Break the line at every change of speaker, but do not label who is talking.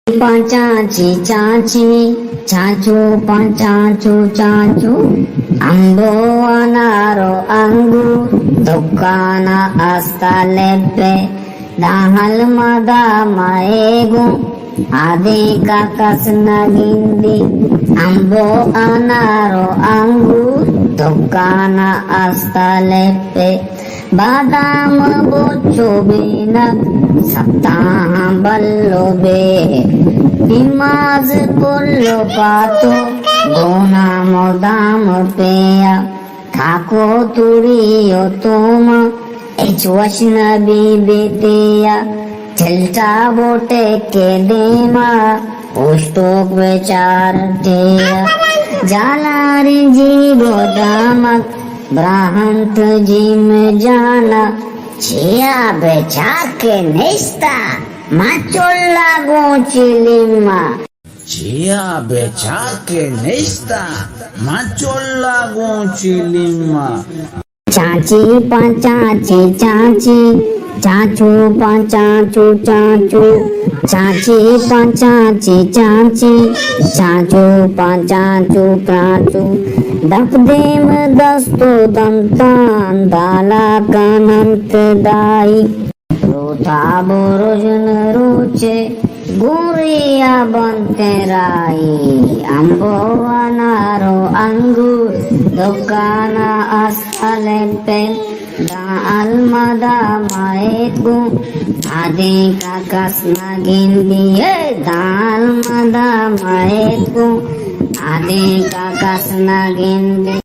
चाची चाची चाचू चाचू चाचू आंबो अनारो अंगूर दुकाना अस्ता लेपे दाहल मदा माएगो आदे का कसना गिंदी आंबो अनारो अंगूर दुकाना अस्ता लेपे बादाम बोचो बिना सप्ताह बल्लो बे निमाज पुल्लो पातो गोना मोदाम पेया थाको तुरियो तुम एचवशना बीबेतेया चलता बोटे के देमा उष्टोक विचार तेया जालारी जीवो दामक ब्राहंत जी में जाना छिया बेचा के निस्ता माचोला गोचिलिमा
छिया बेचा के निस्ता माचोला गोचिलिमा
चाची चाची चाची चाचू चाचू चाचू चाची चाची चाची चाचू चाचू चाचू दपदेम दस्तो दंतान दाला कनंत दाई रोता बोरोजन रोचे गोरिया बनते राई आंबो अनारो अंगूर दुकाना अस्ताले पे दाल मदा माएगो आदे का कसना गिंदी दाल मदा माएगो आदे का कसना गिंदी।